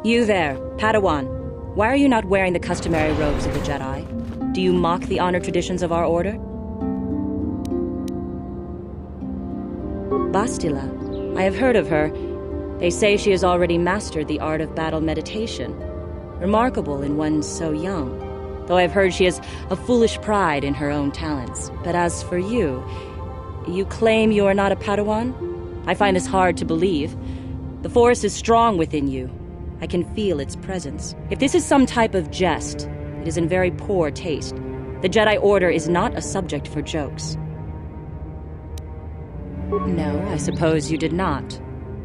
You there, Padawan. Why are you not wearing the customary robes of the Jedi? Do you mock the honor traditions of our order? Bastila. I have heard of her. They say she has already mastered the art of battle meditation. Remarkable in one so young. Though I've heard she has a foolish pride in her own talents. But as for you, you claim you are not a Padawan? I find this hard to believe. The Force is strong within you. I can feel its presence. If this is some type of jest, it is in very poor taste. The Jedi Order is not a subject for jokes. No, I suppose you did not.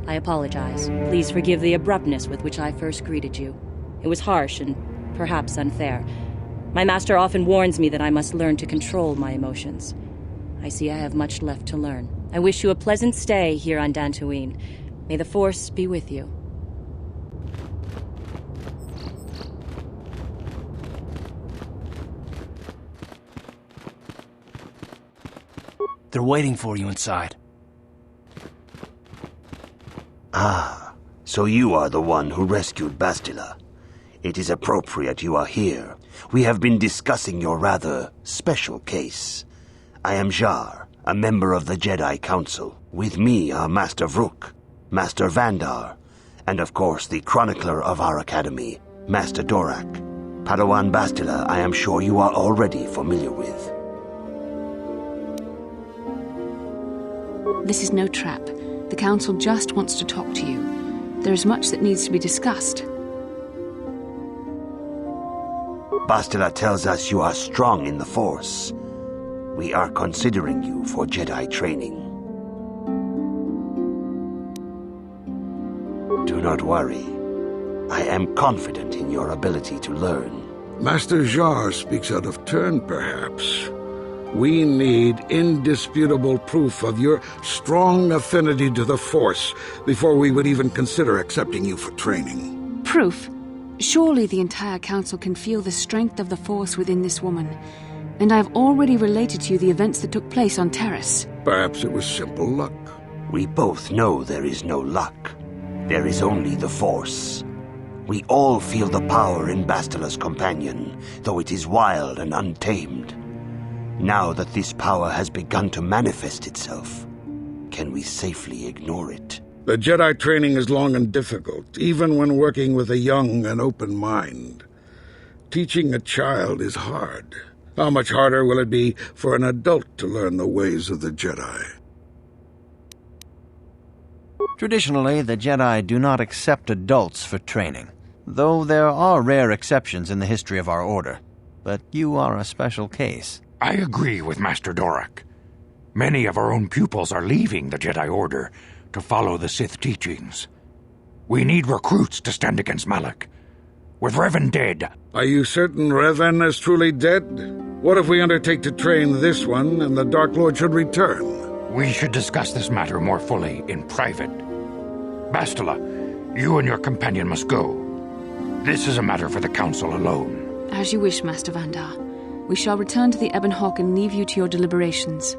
I apologize. Please forgive the abruptness with which I first greeted you. It was harsh and perhaps unfair. My master often warns me that I must learn to control my emotions. I see I have much left to learn. I wish you a pleasant stay here on Dantooine. May the Force be with you. They're waiting for you inside. Ah, so you are the one who rescued Bastila. It is appropriate you are here. We have been discussing your rather special case. I am Jar, a member of the Jedi Council. With me are Master Vrook, Master Vandar, and of course the chronicler of our academy, Master Dorak. Padawan Bastila, I am sure you are already familiar with. This is no trap. The Council just wants to talk to you. There is much that needs to be discussed. Bastila tells us you are strong in the Force. We are considering you for Jedi training. Do not worry. I am confident in your ability to learn. Master Jar speaks out of turn, perhaps. We need indisputable proof of your strong affinity to the Force before we would even consider accepting you for training. Proof? Surely the entire Council can feel the strength of the Force within this woman. And I have already related to you the events that took place on Terrace. Perhaps it was simple luck. We both know there is no luck. There is only the Force. We all feel the power in Bastila's companion, though it is wild and untamed. Now that this power has begun to manifest itself, can we safely ignore it? The Jedi training is long and difficult, even when working with a young and open mind. Teaching a child is hard. How much harder will it be for an adult to learn the ways of the Jedi? Traditionally, the Jedi do not accept adults for training, though there are rare exceptions in the history of our order. But you are a special case. I agree with Master Dorak. Many of our own pupils are leaving the Jedi Order to follow the Sith teachings. We need recruits to stand against Malak. With Revan dead... Are you certain Revan is truly dead? What if we undertake to train this one and the Dark Lord should return? We should discuss this matter more fully in private. Bastila, you and your companion must go. This is a matter for the Council alone. As you wish, Master Vandar. We shall return to the Ebon Hawk and leave you to your deliberations.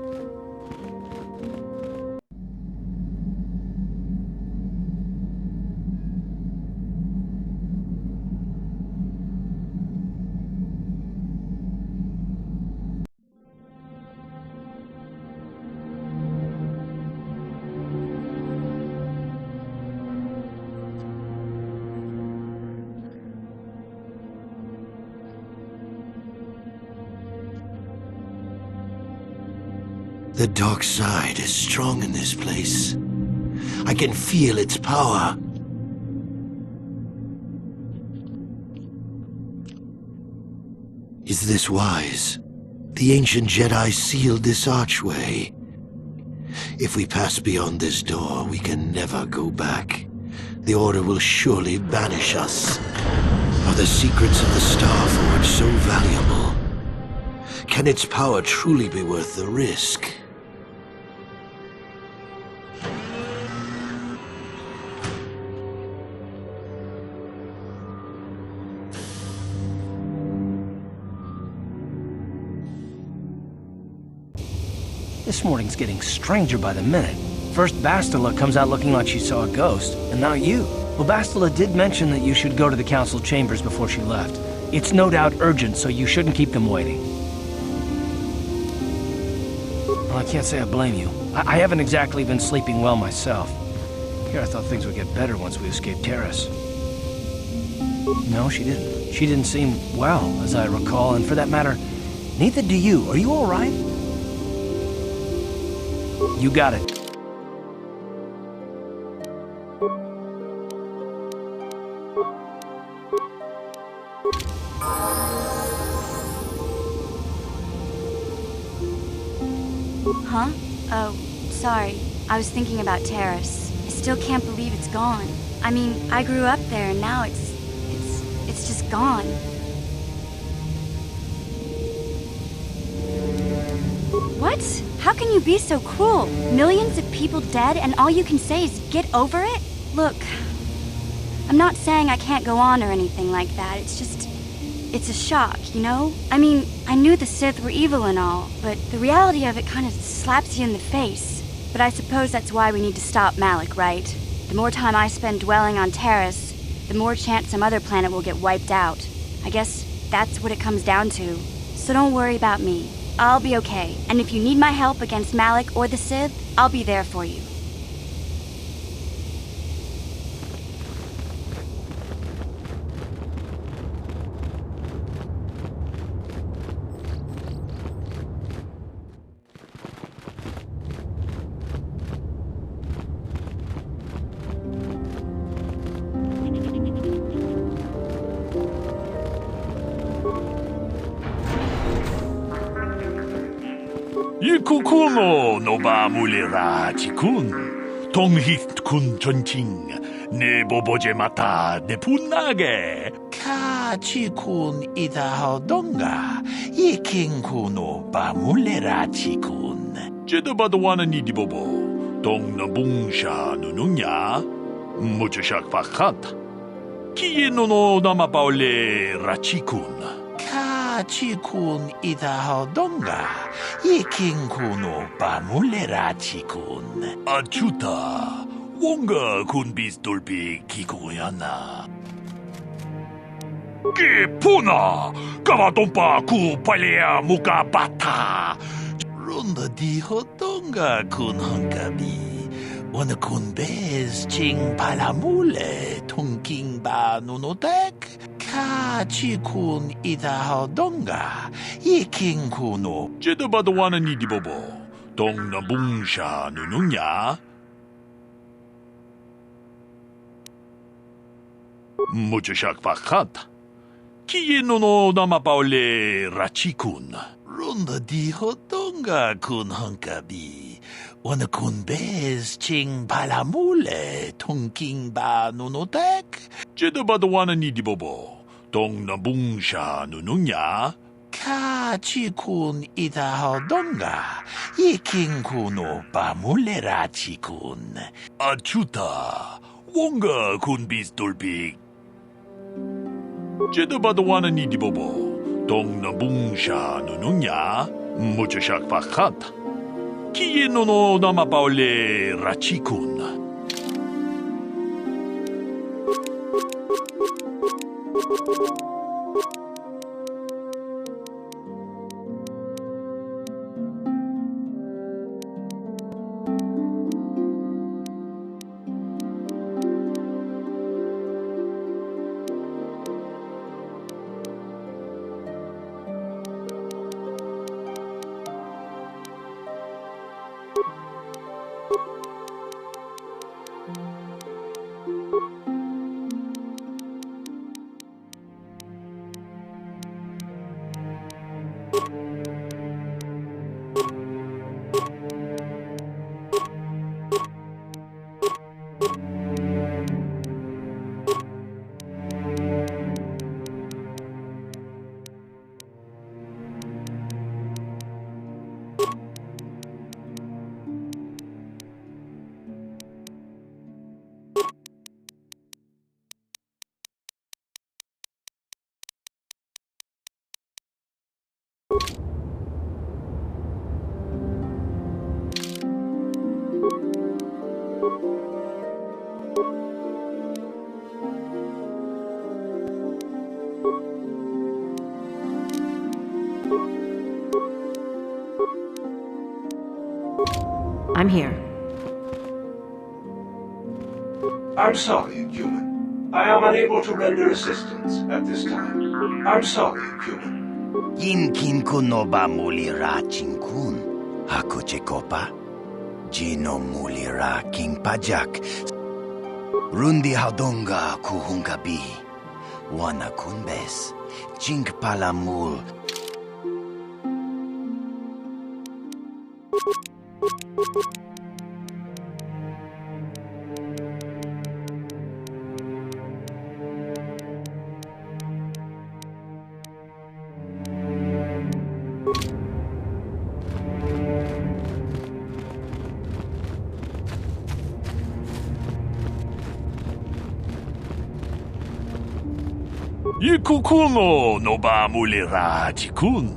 The dark side is strong in this place. I can feel its power. Is this wise? The ancient Jedi sealed this archway. If we pass beyond this door, we can never go back. The Order will surely banish us. Are the secrets of the Star Forge so valuable? Can its power truly be worth the risk? This morning's getting stranger by the minute. First Bastila comes out looking like she saw a ghost, and now you. Well, Bastila did mention that you should go to the council chambers before she left. It's no doubt urgent, so you shouldn't keep them waiting. Well, I can't say I blame you. I haven't exactly been sleeping well myself. Here, I thought things would get better once we escaped Terrace. No, she didn't. She didn't seem well, as I recall, and for that matter, neither do you. Are you all right? You got it. Huh? Oh, sorry. I was thinking about Terrace. I still can't believe it's gone. I mean, I grew up there and now it's just gone. What? How can you be so cruel? Millions of people dead and all you can say is get over it? Look, I'm not saying I can't go on or anything like that. It's a shock, you know? I mean, I knew the Sith were evil and all, but the reality of it kind of slaps you in the face. But I suppose that's why we need to stop Malik, right? The more time I spend dwelling on Terrace, the more chance some other planet will get wiped out. I guess that's what it comes down to. So don't worry about me. I'll be okay. And if you need my help against Malik or the Sith, I'll be there for you. Ikukuno no ba mulera chikun. Tonghit kun chonching. Ne boboje mata ne punage. Ka chikun ida hodonga. Yiking kuno ba mulera chikun. Jedabadwana ni dibobo. Tong na bungsha nununya. Mucho shak fakat. Kiye no nama paole rachikun. Chikun ida hodonga, yiking kuno bamulera chikun. Achuta, wonga kun bistolpi kikoyana. Kipuna, kavatompa ku palea muka bata. Runda di hodonga kun hankabi. Wana kun bez ching palamule tunking ba nunotek. Chikun ida hodonga, yiking kuno. Jedabadwana ni dibobo. Tong na bungsha nununya. Mucho shak fakat. Kiye no nama paole rachikun. Runda di hodonga kun hankabi. Wana kun bez ching palamule tunking ba nunotek. Jedabadwana ni dibobo. Tong na bungsha nununya. Chikun ida hodonga. Yiking kuno bamulera chikun. Achuta, wonga kun bistolpi. Jedabadwana ni dibobo. Tong na bungsha nununya. Mucho shak fakat. Kiye no nama paole rachikun. I'm here. I'm sorry, human. I am unable to render assistance at this time. I'm sorry, human. Inkin kuno ba mulira chinkun? Ako chekopa? Jino mulira king pajak. Rundi haudonga kuhungabi. Wana kunbes. Chink palamul. Yikukuno no ba mulira chikun.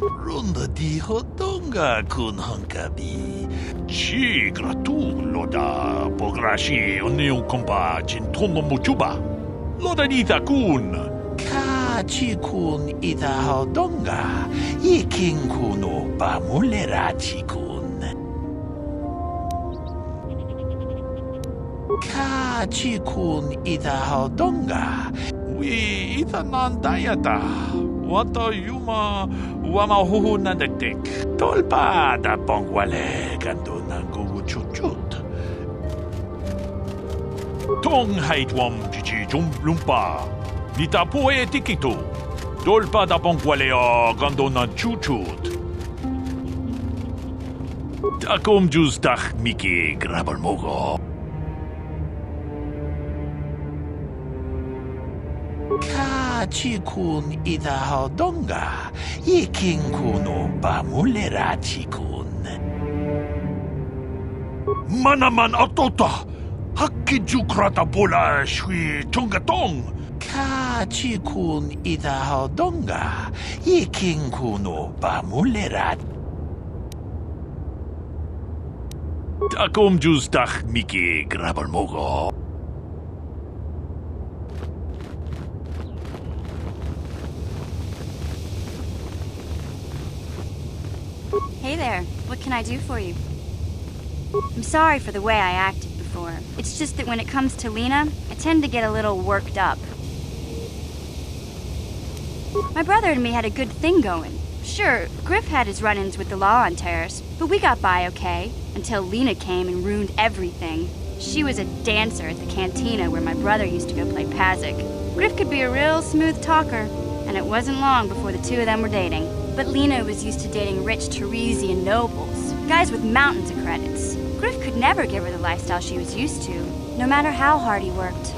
Runda di hodonga kun hankabi. Chi gratu loda pograshi oneu kompa chintono muchuba. Loda nita kun. Ka chikun ita hodonga. Yikin kuno ba mulira chikun. Ka chikun ita hodonga. We ita nandayata. Wata yuma wama huhu nadektek. Tolpa da bongwale gando nangu chuchut. Tong hait wam chichi jum lumpa. Nita poe tikito. Tolpa da bongwale o gando na chuchut. Takom jus dach miki grabal mogo. Ka chikun ita hodonga. Yikin kuno ba mulera chikun. Manaman atota. Hakiju krata bola shui tongatong. Ka chikun ita hodonga. Yikin kuno ba mulera. Takom jus dach miki grabal mogo. Hey there, what can I do for you? I'm sorry for the way I acted before. It's just that when it comes to Lena, I tend to get a little worked up. My brother and me had a good thing going. Sure, Griff had his run-ins with the law on Terrace, but we got by okay, until Lena came and ruined everything. She was a dancer at the cantina where my brother used to go play Pazik. Griff could be a real smooth talker, and it wasn't long before the two of them were dating. But Lena was used to dating rich Teresian nobles, guys with mountains of credits. Griff could never give her the lifestyle she was used to, no matter how hard he worked.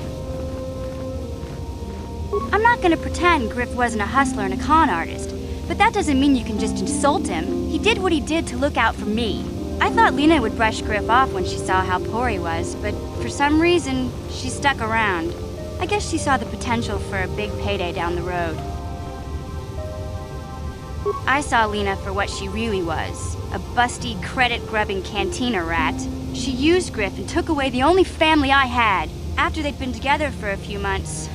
I'm not gonna pretend Griff wasn't a hustler and a con artist, but that doesn't mean you can just insult him. He did what he did to look out for me. I thought Lena would brush Griff off when she saw how poor he was, but for some reason, she stuck around. I guess she saw the potential for a big payday down the road. I saw Lena for what she really was, a busty, credit-grubbing cantina rat. She used Griff and took away the only family I had. After they'd been together for a few months,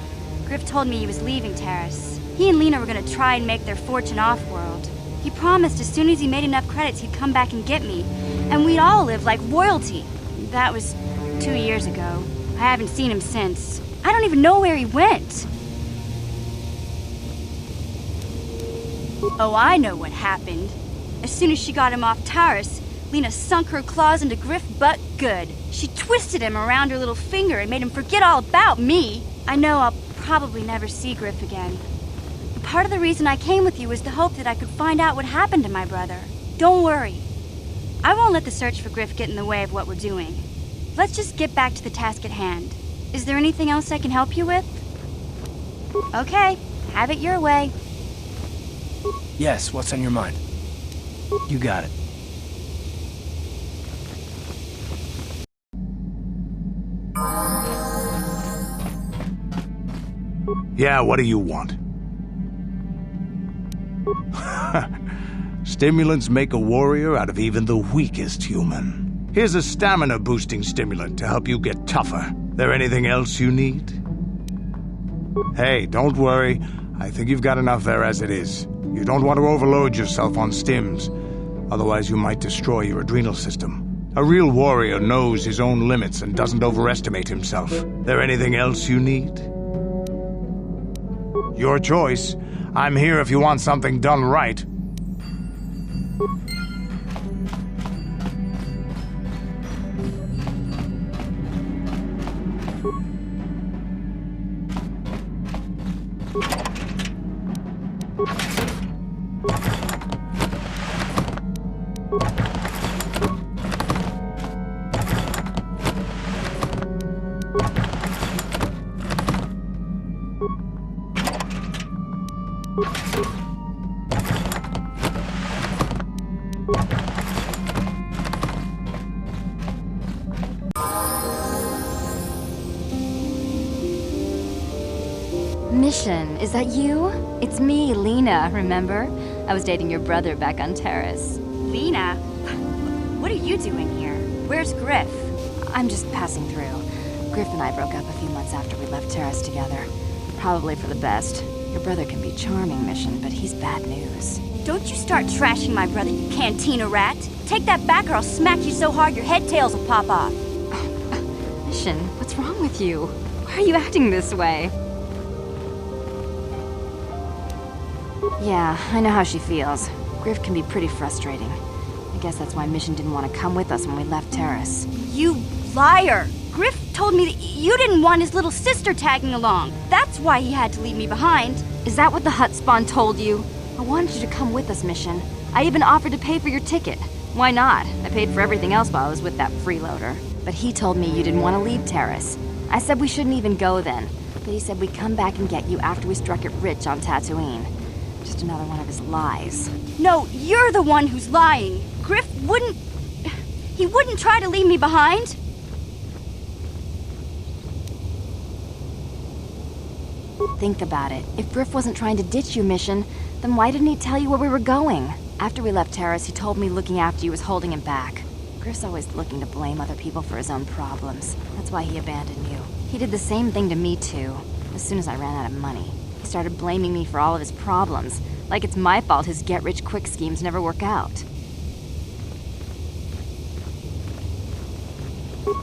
Griff told me he was leaving Terrace. He and Lena were gonna try and make their fortune off-world. He promised as soon as he made enough credits he'd come back and get me, and we'd all live like royalty. That was 2 years ago. I haven't seen him since. I don't even know where he went. Oh, I know what happened. As soon as she got him off Taurus, Lena sunk her claws into Griff butt good. She twisted him around her little finger and made him forget all about me. I know I'll probably never see Griff again. But part of the reason I came with you was the hope that I could find out what happened to my brother. Don't worry. I won't let the search for Griff get in the way of what we're doing. Let's just get back to the task at hand. Is there anything else I can help you with? Okay, have it your way. Yes, what's on your mind? You got it. Yeah, what do you want? Stimulants make a warrior out of even the weakest human. Here's a stamina-boosting stimulant to help you get tougher. There anything else you need? Hey, don't worry. I think you've got enough there as it is. You don't want to overload yourself on stims. Otherwise, you might destroy your adrenal system. A real warrior knows his own limits and doesn't overestimate himself. There anything else you need? Your choice. I'm here if you want something done right. Mission, is that you? It's me, Lena, remember? I was dating your brother back on Terrace. Lena? What are you doing here? Where's Griff? I'm just passing through. Griff and I broke up a few months after we left Terrace together. Probably for the best. Your brother can be charming, Mission, but he's bad news. Don't you start trashing my brother, you cantina rat! Take that back or I'll smack you so hard your head tails will pop off! Mission, what's wrong with you? Why are you acting this way? Yeah, I know how she feels. Griff can be pretty frustrating. I guess that's why Mission didn't want to come with us when we left Terrace. You liar! Griff told me that you didn't want his little sister tagging along. That's why he had to leave me behind. Is that what the Hutt spawn told you? I wanted you to come with us, Mission. I even offered to pay for your ticket. Why not? I paid for everything else while I was with that freeloader. But he told me you didn't want to leave Terrace. I said we shouldn't even go then. But he said we'd come back and get you after we struck it rich on Dantooine. Just another one of his lies. No, you're the one who's lying. Griff wouldn't... He wouldn't try to leave me behind. Think about it. If Griff wasn't trying to ditch you, Mission, then why didn't he tell you where we were going? After we left Terrace, he told me looking after you was holding him back. Griff's always looking to blame other people for his own problems. That's why he abandoned you. He did the same thing to me, too. As soon as I ran out of money, he started blaming me for all of his problems. Like it's my fault his get-rich-quick schemes never work out.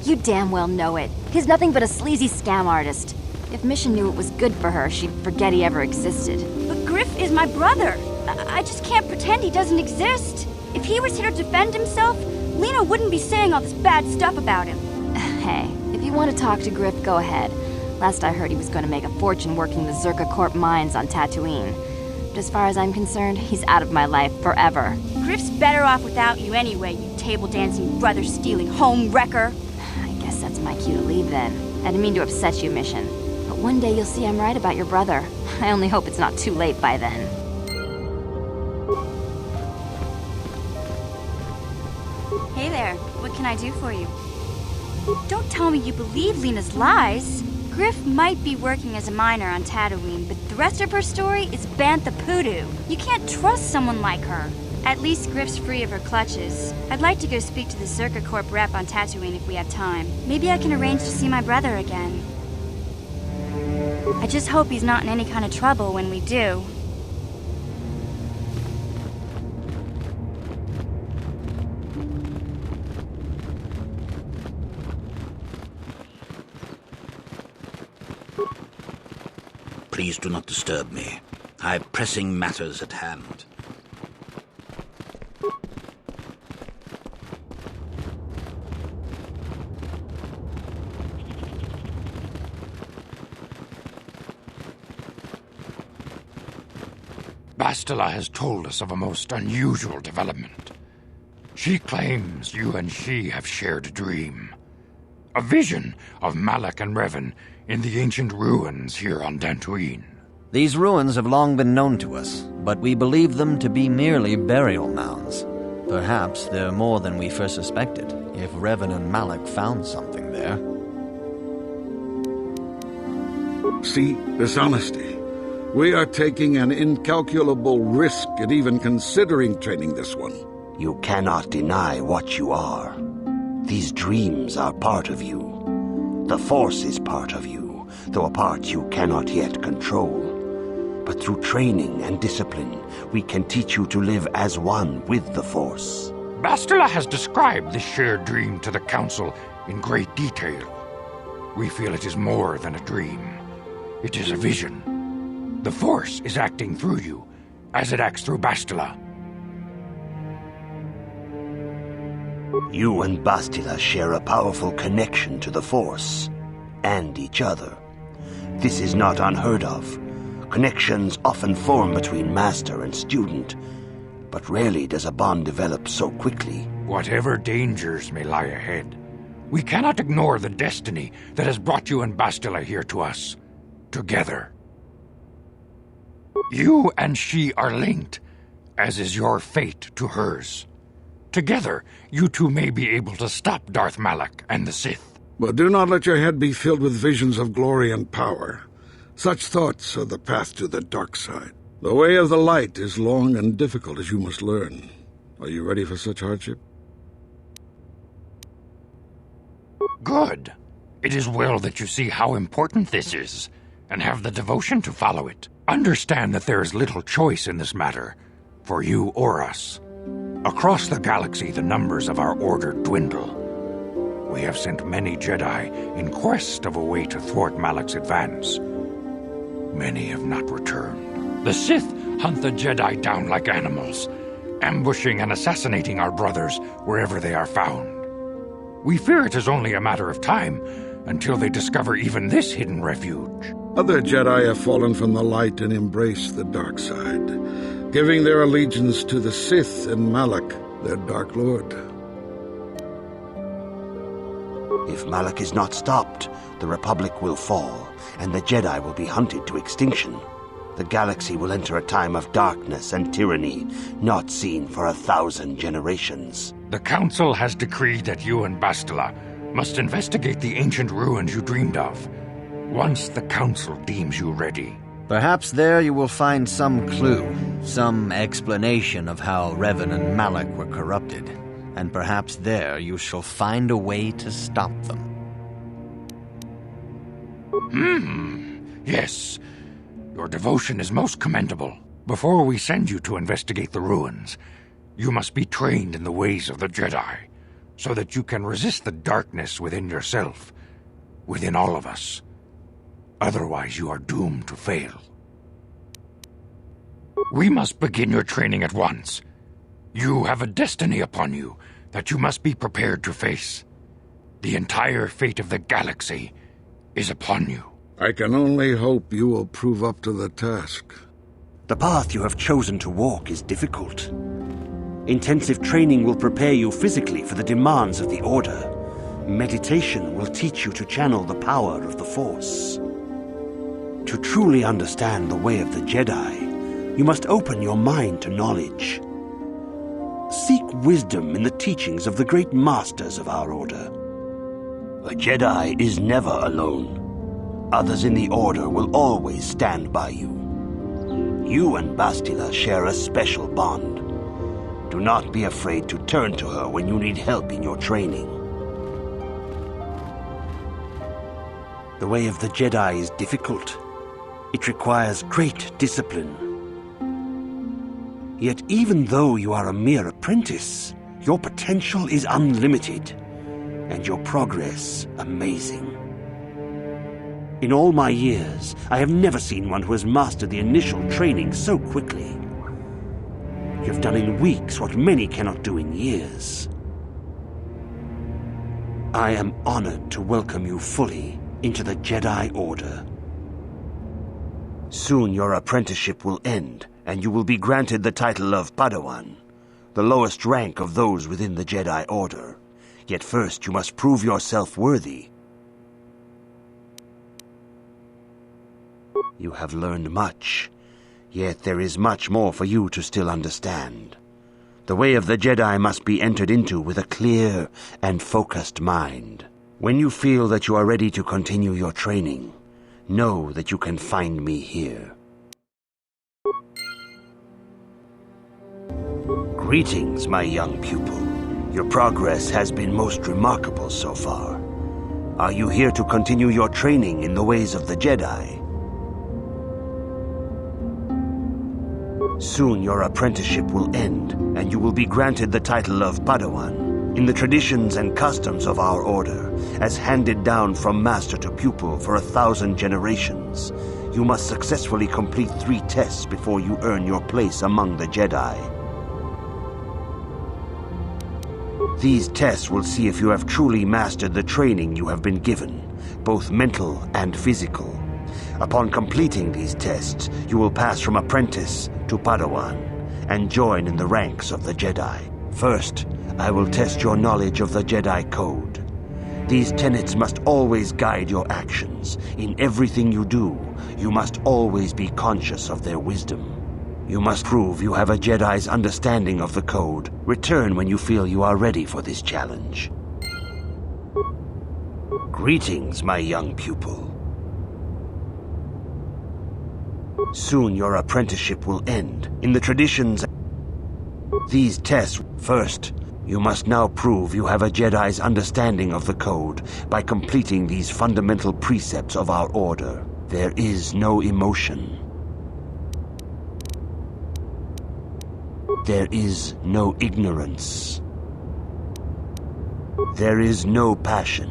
You damn well know it. He's nothing but a sleazy scam artist. If Mission knew it was good for her, she'd forget he ever existed. But Griff is my brother. I just can't pretend he doesn't exist. If he was here to defend himself, Lena wouldn't be saying all this bad stuff about him. Hey, if you want to talk to Griff, go ahead. Last I heard, he was going to make a fortune working the Zerka Corp mines on Dantooine. But as far as I'm concerned, he's out of my life forever. Griff's better off without you anyway, you table-dancing, brother-stealing home wrecker. I guess that's my cue to leave then. I didn't mean to upset you, Mission. But one day you'll see I'm right about your brother. I only hope it's not too late by then. Hey there, what can I do for you? Don't tell me you believe Lena's lies. Griff might be working as a miner on Dantooine, but the rest of her story is bantha poodoo. You can't trust someone like her. At least Griff's free of her clutches. I'd like to go speak to the Zerka Corp rep on Dantooine if we have time. Maybe I can arrange to see my brother again. I just hope he's not in any kind of trouble when we do. Please do not disturb me. I have pressing matters at hand. Bastila has told us of a most unusual development. She claims you and she have shared a dream. A vision of Malak and Revan in the ancient ruins here on Dantooine. These ruins have long been known to us, but we believe them to be merely burial mounds. Perhaps they're more than we first suspected, if Revan and Malak found something there. See, dishonesty. We are taking an incalculable risk at even considering training this one. You cannot deny what you are. These dreams are part of you. The Force is part of you, though a part you cannot yet control. But through training and discipline, we can teach you to live as one with the Force. Bastila has described this shared dream to the Council in great detail. We feel it is more than a dream. It is a vision. The Force is acting through you, as it acts through Bastila. You and Bastila share a powerful connection to the Force, and each other. This is not unheard of. Connections often form between master and student, but rarely does a bond develop so quickly. Whatever dangers may lie ahead, we cannot ignore the destiny that has brought you and Bastila here to us, together. You and she are linked, as is your fate to hers. Together, you two may be able to stop Darth Malak and the Sith. But do not let your head be filled with visions of glory and power. Such thoughts are the path to the dark side. The way of the light is long and difficult, as you must learn. Are you ready for such hardship? Good. It is well that you see how important this is, and have the devotion to follow it. Understand that there is little choice in this matter, for you or us. Across the galaxy, the numbers of our order dwindle. We have sent many Jedi in quest of a way to thwart Malak's advance. Many have not returned. The Sith hunt the Jedi down like animals, ambushing and assassinating our brothers wherever they are found. We fear it is only a matter of time until they discover even this hidden refuge. Other Jedi have fallen from the light and embraced the dark side, giving their allegiance to the Sith and Malak, their Dark Lord. If Malak is not stopped, the Republic will fall, and the Jedi will be hunted to extinction. The galaxy will enter a time of darkness and tyranny, not seen for 1,000 generations. The Council has decreed that you and Bastila must investigate the ancient ruins you dreamed of, once the Council deems you ready. Perhaps there you will find some clue, some explanation of how Revan and Malak were corrupted, and perhaps there you shall find a way to stop them. Yes. Your devotion is most commendable. Before we send you to investigate the ruins, you must be trained in the ways of the Jedi, so that you can resist the darkness within yourself, within all of us. Otherwise, you are doomed to fail. We must begin your training at once. You have a destiny upon you that you must be prepared to face. The entire fate of the galaxy is upon you. I can only hope you will prove up to the task. The path you have chosen to walk is difficult. Intensive training will prepare you physically for the demands of the Order. Meditation will teach you to channel the power of the Force. To truly understand the way of the Jedi, you must open your mind to knowledge. Seek wisdom in the teachings of the great masters of our Order. A Jedi is never alone. Others in the Order will always stand by you. You and Bastila share a special bond. Do not be afraid to turn to her when you need help in your training. The way of the Jedi is difficult. It requires great discipline. Yet even though you are a mere apprentice, your potential is unlimited, and your progress amazing. In all my years, I have never seen one who has mastered the initial training so quickly. You have done in weeks what many cannot do in years. I am honored to welcome you fully into the Jedi Order. Soon your apprenticeship will end, and you will be granted the title of Padawan, the lowest rank of those within the Jedi Order. Yet first you must prove yourself worthy. You have learned much, yet there is much more for you to still understand. The way of the Jedi must be entered into with a clear and focused mind. When you feel that you are ready to continue your training, know that you can find me here. Greetings, my young pupil. Your progress has been most remarkable so far. Are you here to continue your training in the ways of the Jedi? Soon your apprenticeship will end, and you will be granted the title of Padawan, in the traditions and customs of our order, as handed down from master to pupil for 1,000 generations. You must successfully complete 3 tests before you earn your place among the Jedi. These tests will see if you have truly mastered the training you have been given, both mental and physical. Upon completing these tests, you will pass from apprentice to Padawan and join in the ranks of the Jedi. First, I will test your knowledge of the Jedi Code. These tenets must always guide your actions. In everything you do, you must always be conscious of their wisdom. You must prove you have a Jedi's understanding of the Code. Return when you feel you are ready for this challenge. Greetings, my young pupil. Soon your apprenticeship will end. In the traditions, these tests, first, you must now prove you have a Jedi's understanding of the Code by completing these fundamental precepts of our order. There is no emotion. There is no ignorance. There is no passion.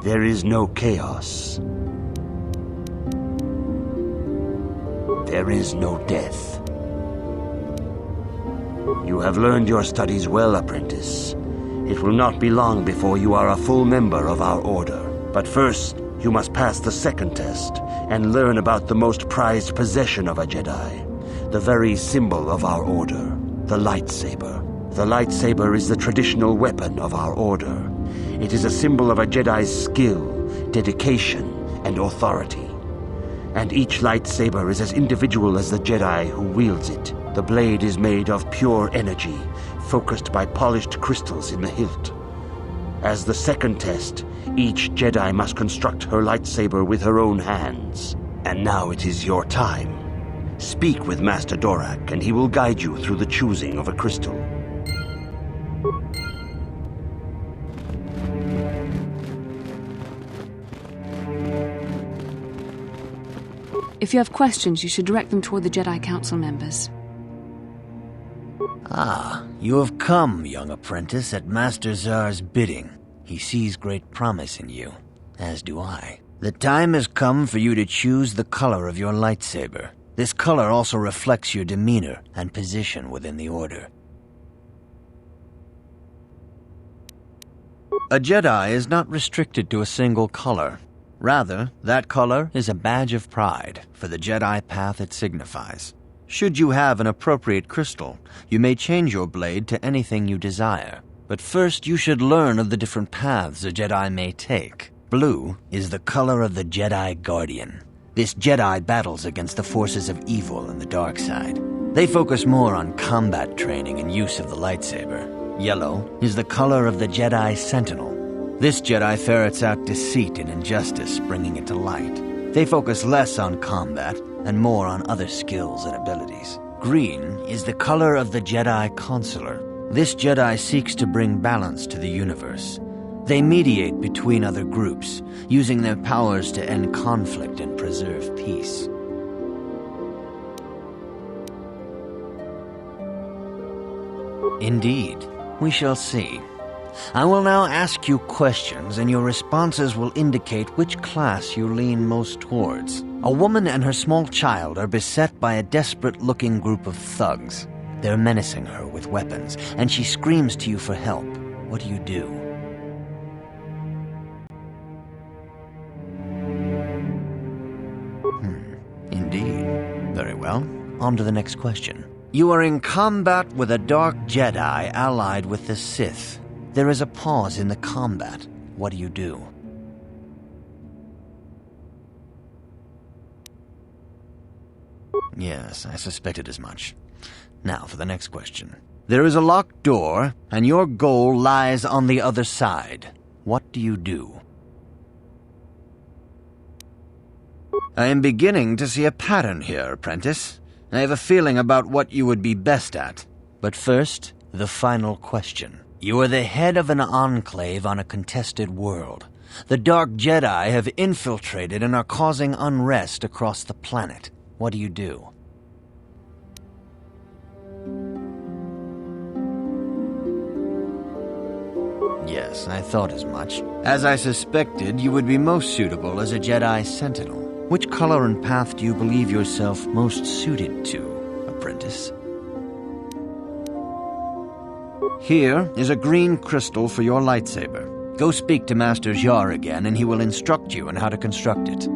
There is no chaos. There is no death. You have learned your studies well, apprentice. It will not be long before you are a full member of our order. But first, you must pass the second test and learn about the most prized possession of a Jedi, the very symbol of our order, the lightsaber. The lightsaber is the traditional weapon of our order. It is a symbol of a Jedi's skill, dedication, and authority. And each lightsaber is as individual as the Jedi who wields it. The blade is made of pure energy, focused by polished crystals in the hilt. As the second test, each Jedi must construct her lightsaber with her own hands. And now it is your time. Speak with Master Dorak, and he will guide you through the choosing of a crystal. If you have questions, you should direct them toward the Jedi Council members. Ah, you have come, young apprentice, at Master Zar's bidding. He sees great promise in you, as do I. The time has come for you to choose the color of your lightsaber. This color also reflects your demeanor and position within the Order. A Jedi is not restricted to a single color. Rather, that color is a badge of pride for the Jedi path it signifies. Should you have an appropriate crystal, you may change your blade to anything you desire. But first, you should learn of the different paths a Jedi may take. Blue is the color of the Jedi Guardian. This Jedi battles against the forces of evil and the dark side. They focus more on combat training and use of the lightsaber. Yellow is the color of the Jedi Sentinel. This Jedi ferrets out deceit and injustice, bringing it to light. They focus less on combat and more on other skills and abilities. Green is the color of the Jedi Counselor. This Jedi seeks to bring balance to the universe. They mediate between other groups, using their powers to end conflict and preserve peace. Indeed, we shall see. I will now ask you questions, and your responses will indicate which class you lean most towards. A woman and her small child are beset by a desperate-looking group of thugs. They're menacing her with weapons, and she screams to you for help. What do you do? Indeed. Very well. On to the next question. You are in combat with a dark Jedi allied with the Sith. There is a pause in the combat. What do you do? Yes, I suspected as much. Now for the next question. There is a locked door, and your goal lies on the other side. What do you do? I am beginning to see a pattern here, apprentice. I have a feeling about what you would be best at. But first, the final question. You are the head of an enclave on a contested world. The Dark Jedi have infiltrated and are causing unrest across the planet. What do you do? Yes, I thought as much. As I suspected, you would be most suitable as a Jedi Sentinel. Which color and path do you believe yourself most suited to, apprentice? Here is a green crystal for your lightsaber. Go speak to Master Jar again, and he will instruct you on how to construct it.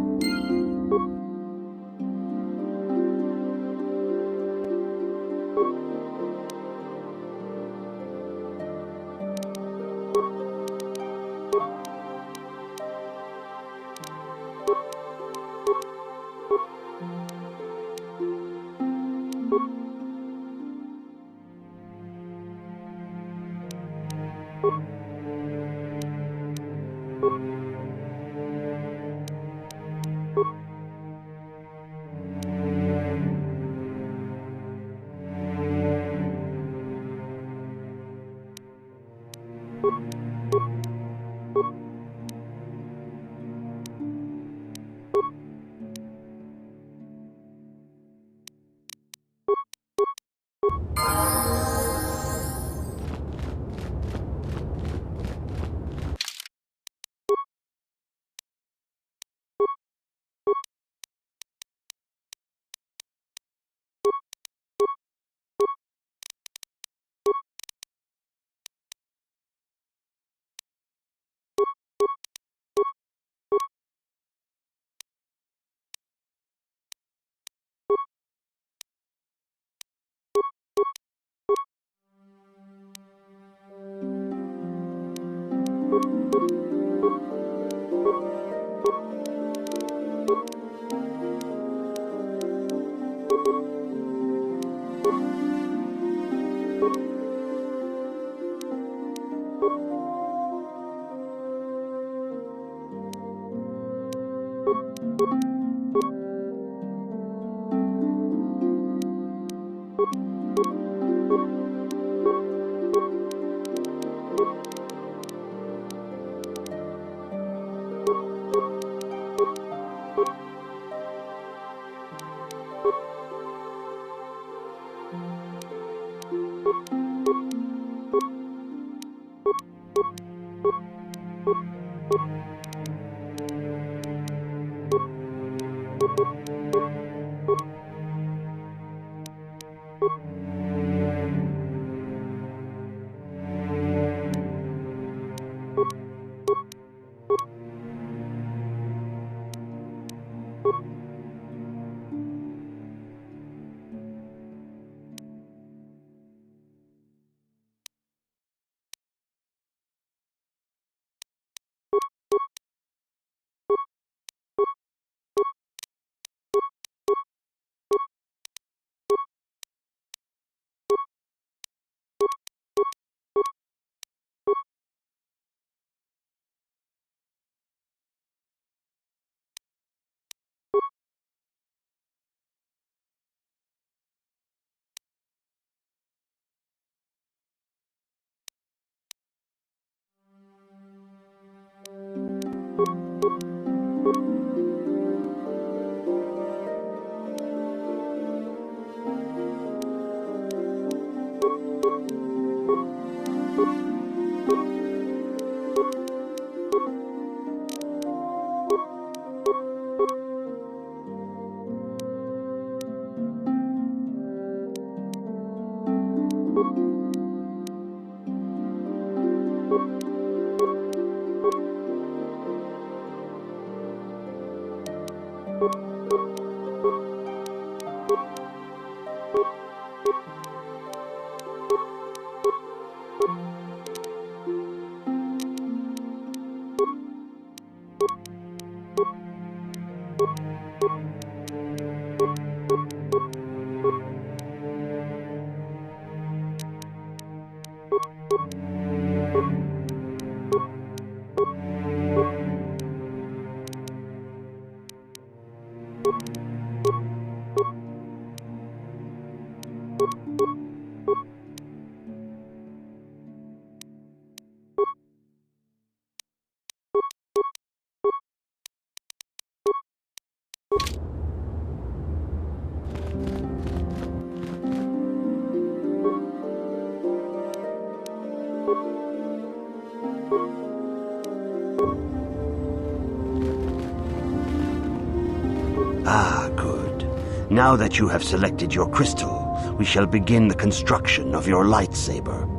Ah, good. Now that you have selected your crystal, we shall begin the construction of your lightsaber.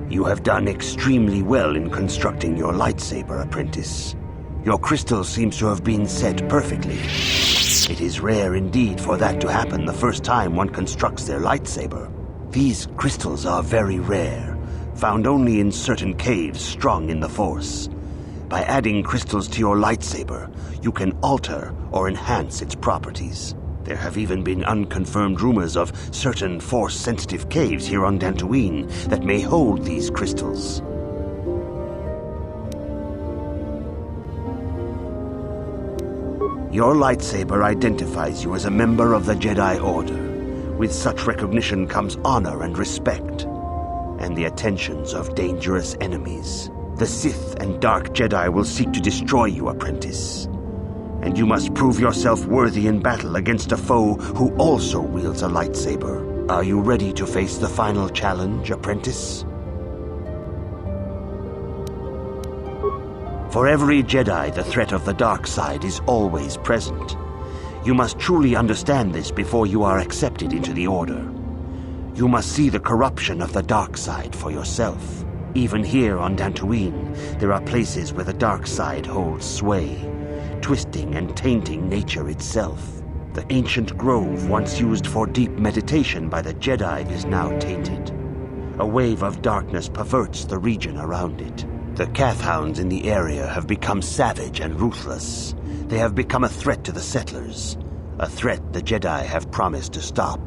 You have done extremely well in constructing your lightsaber, apprentice. Your crystal seems to have been set perfectly. It is rare indeed for that to happen the first time one constructs their lightsaber. These crystals are very rare, found only in certain caves strung in the Force. By adding crystals to your lightsaber, you can alter or enhance its properties. There have even been unconfirmed rumors of certain Force-sensitive caves here on Dantooine that may hold these crystals. Your lightsaber identifies you as a member of the Jedi Order. With such recognition comes honor and respect, and the attentions of dangerous enemies. The Sith and Dark Jedi will seek to destroy you, apprentice. And you must prove yourself worthy in battle against a foe who also wields a lightsaber. Are you ready to face the final challenge, apprentice? For every Jedi, the threat of the dark side is always present. You must truly understand this before you are accepted into the Order. You must see the corruption of the dark side for yourself. Even here on Dantooine, there are places where the dark side holds sway, twisting and tainting nature itself. The ancient grove, once used for deep meditation by the Jedi, is now tainted. A wave of darkness perverts the region around it. The Kathhounds in the area have become savage and ruthless. They have become a threat to the settlers, a threat the Jedi have promised to stop.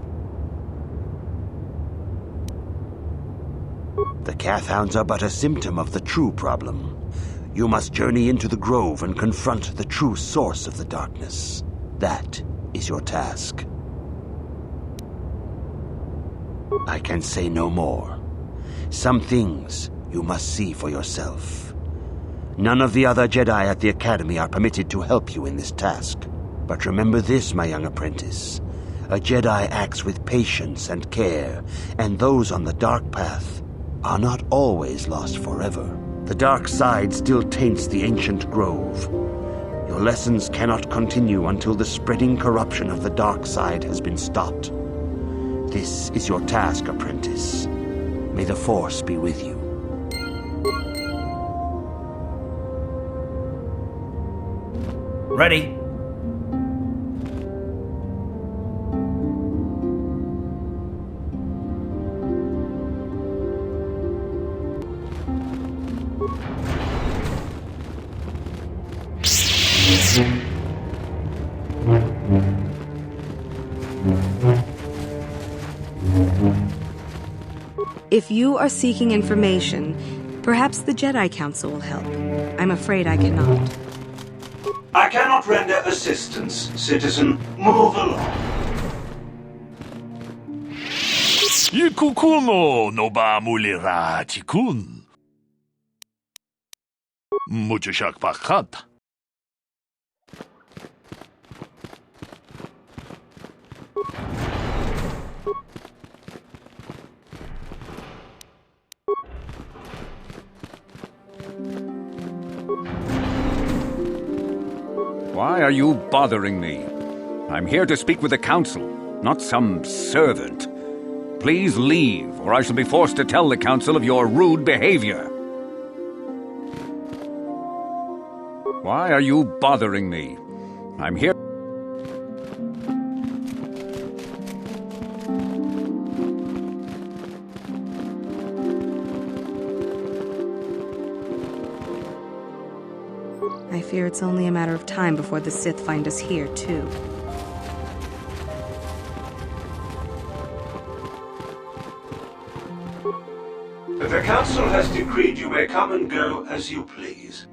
The Kathhounds are but a symptom of the true problem. You must journey into the grove and confront the true source of the darkness. That is your task. I can say no more. Some things you must see for yourself. None of the other Jedi at the Academy are permitted to help you in this task. But remember this, my young apprentice. A Jedi acts with patience and care, and those on the dark path are not always lost forever. The dark side still taints the ancient grove. Your lessons cannot continue until the spreading corruption of the dark side has been stopped. This is your task, apprentice. May the Force be with you. Ready? If you are seeking information, perhaps the Jedi Council will help. I'm afraid I cannot. I cannot render assistance, citizen. Move along. Ikukuno no ba mulira tikun. Mujashak pakat. Why are you bothering me? I'm here to speak with the Council, not some servant. Please leave, or I shall be forced to tell the Council of your rude behavior. Why are you bothering me? I'm here... I fear it's only a matter of time before the Sith find us here, too. The Council has decreed you may come and go as you please.